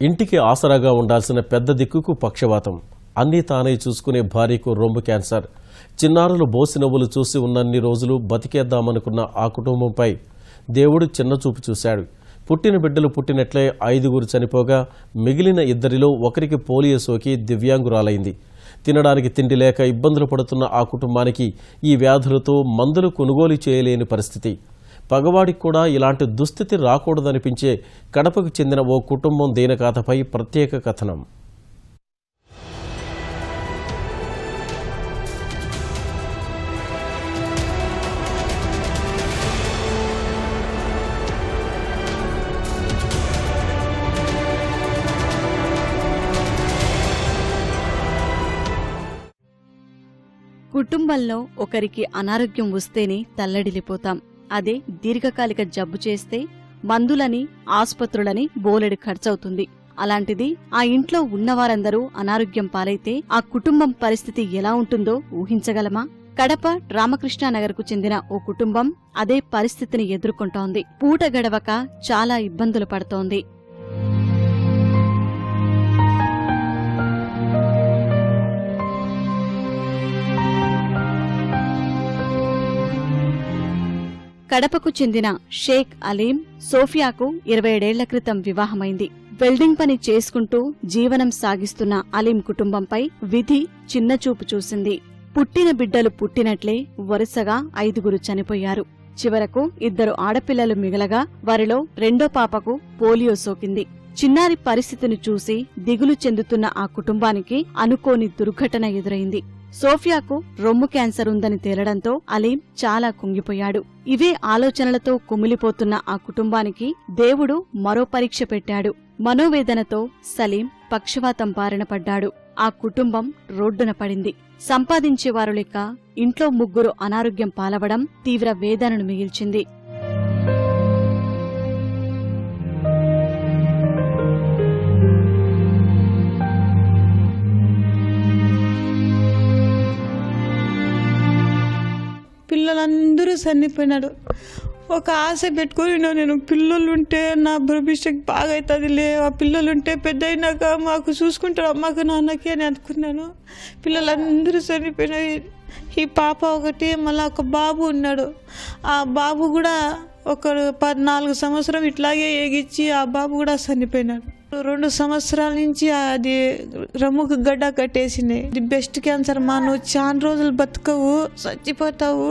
ఇంటికి ఆసరాగా ఉండాల్సిన పెద్ద దిక్కుకు పక్షవాతం, అన్నీ తానే చూసుకునే భార్యకు రొమ్ము క్యాన్సర్, చిన్నారులు బోసినవ్వులు చూసి ఉన్నన్ని రోజులు బతికేద్దామనుకున్న ఆ కుటుంబంపై దేవుడు చిన్నచూపు చూశాడు. పుట్టిన బిడ్డలు పుట్టినట్లే 5 చనిపోగా మిగిలిన 2లో ఒకరికి పోలియో సోకి దివ్యాంగురాలైంది. తినడానికి తిండి లేక ఇబ్బందులు పడుతున్న ఆ కుటుంబానికి ఈ వ్యాధులతో మందులు కొనుగోలు చేయలేని పరిస్థితి. పగవాడికి కూడా ఇలాంటి దుస్థితి రాకూడదనిపించే కడపకు చెందిన ఓ కుటుంబం దీనగాథపై ప్రత్యేక కథనం. కుటుంబంలో ఒకరికి అనారోగ్యం వస్తేనే తల్లడిల్లిపోతాం. అదే దీర్ఘకాలిక జబ్బు చేస్తే మందులని, ఆస్పత్రులని బోలెడు ఖర్చవుతుంది. అలాంటిది ఆ ఇంట్లో ఉన్నవారందరూ అనారోగ్యం పాలైతే ఆ కుటుంబం పరిస్థితి ఎలా ఉంటుందో ఊహించగలమా? కడప రామకృష్ణానగర్కు చెందిన ఓ కుటుంబం అదే పరిస్థితిని ఎదుర్కొంటోంది. పూట గడవక చాలా ఇబ్బందులు పడుతోంది. కడపకు చెందిన షేక్ అలీం సోఫియాకు 27 ఏళ్ల క్రితం వివాహమైంది. వెల్డింగ్ పని చేసుకుంటూ జీవనం సాగిస్తున్న అలీం కుటుంబంపై విధి చిన్నచూపు చూసింది. పుట్టిన బిడ్డలు పుట్టినట్లే వరుసగా 5 చనిపోయారు. చివరకు 2 ఆడపిల్లలు మిగలగా వారిలో రెండో పాపకు పోలియో సోకింది. చిన్నారి పరిస్థితిని చూసి దిగులు చెందుతున్న ఆ కుటుంబానికి అనుకోని దుర్ఘటన ఎదురైంది. సోఫియాకు రొమ్ము క్యాన్సర్ ఉందని తేలడంతో అలీం చాలా కుంగిపోయాడు. ఇవే ఆలోచనలతో కుమిలిపోతున్న ఆ కుటుంబానికి దేవుడు మరో పరీక్ష పెట్టాడు. మనోవేదనతో సలీం పక్షవాతం బారిన పడ్డాడు. ఆ కుటుంబం రోడ్డున పడింది. సంపాదించేవారు లేక ఇంట్లో 3 అనారోగ్యం పాలవడం తీవ్ర వేదనను మిగిల్చింది. పిల్లలందరూ చనిపోయినాడు. ఒక ఆశ పెట్టుకుని నేను పిల్లలుంటే నా భవిష్యత్ బాగా అవుతుందిలే, ఆ పిల్లలుంటే పెద్ద అయినాక మాకు చూసుకుంటారు అమ్మకు నాన్నకి అని అనుకున్నాను. పిల్లలందరూ చనిపోయినాయి. ఈ పాప ఒకటి, మళ్ళీ ఒక బాబు ఉన్నాడు. ఆ బాబు కూడా ఒక 14 సంవత్సరం ఇట్లాగే ఏగిచ్చి ఆ బాబు కూడా చనిపోయినాడు. 2 సంవత్సరాల నుంచి అది రొమ్ముకు గడ్డ కట్టేసింది. ఇది బెస్ట్ క్యాన్సర్ మా, నువ్వు చాలా రోజులు బతకవు, చచ్చిపోతావు,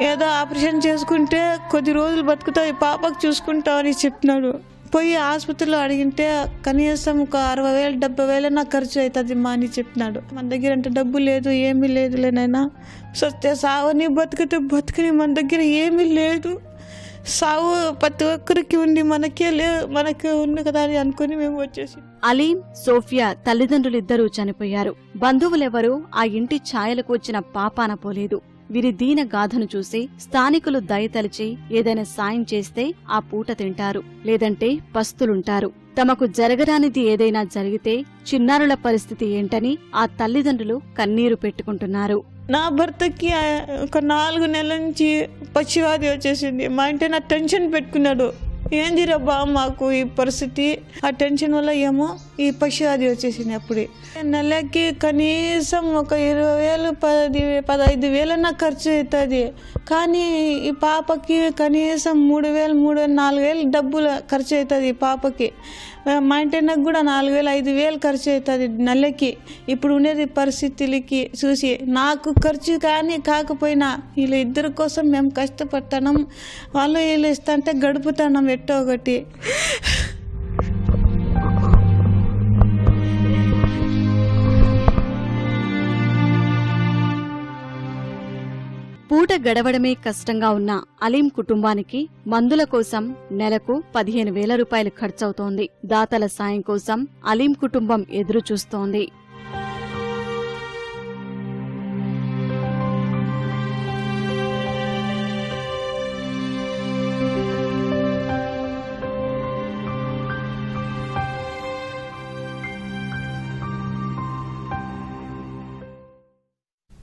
ఏదో ఆపరేషన్ చేసుకుంటే కొద్ది రోజులు బతుకుతావు, ఈ పాపకు చూసుకుంటావు అని చెప్పినాడు. పోయి ఆసుపత్రిలో అడిగింటే కనీసం ఒక 60,000-70,000 ఖర్చు అవుతుంది మా అని చెప్పినాడు. మన దగ్గర అంటే డబ్బు లేదు, ఏమీ లేదులేనైనా, సస్తే సావని, బతుకుతే బతుకుని, మన దగ్గర ఏమీ లేదు, సావు ప్రతి ఒక్కరికి ఉంది, మనకే మనకే ఉంది కదా అని అనుకుని మేము వచ్చేసి. అలీం, సోఫియా తల్లిదండ్రులిద్దరూ చనిపోయారు. బంధువులెవరూ ఆ ఇంటి ఛాయలకు వచ్చిన పాపాన పోలేదు. వీరి దీన గాథను చూసి స్థానికులు దయతలిచి ఏదైనా సాయం చేస్తే ఆ పూట తింటారు, లేదంటే పస్తులుంటారు. తమకు జరగరానిది ఏదైనా జరిగితే చిన్నారుల పరిస్థితి ఏంటని ఆ తల్లిదండ్రులు కన్నీరు పెట్టుకుంటున్నారు. నా భర్తకి ఒక 4 నెలల నుంచి పక్షివాది వచ్చేసింది. మా ఇంటి నా టెన్షన్ పెట్టుకున్నాడు. ఏంది రబ్బా మాకు ఈ పరిస్థితి, ఆ టెన్షన్ వల్ల ఏమో ఈ పక్షివాది వచ్చేసింది. అప్పుడే నెలకి కనీసం ఒక 20,000-15,000 ఖర్చు అవుతుంది. కానీ ఈ పాపకి కనీసం 3,000-4,000 డబ్బులు ఖర్చు అవుతుంది. ఈ పాపకి మా ఇంటికి కూడా 4,000-5,000 ఖర్చు అవుతుంది నెలకి. ఇప్పుడు ఉండేది పరిస్థితులకి చూసి నాకు ఖర్చు కానీ కాకపోయినా వీళ్ళ ఇద్దరి కోసం మేము కష్టపడతాం, వాళ్ళు వీళ్ళు ఇస్తుంటే గడుపుతున్నాం ఎట్టో ఒకటి. పూట గడవడమే కష్టంగా ఉన్న అలీం కుటుంబానికి మందుల కోసం నెలకు 15,000 రూపాయలు ఖర్చవుతోంది. దాతల సాయం కోసం అలీం కుటుంబం ఎదురుచూస్తోంది.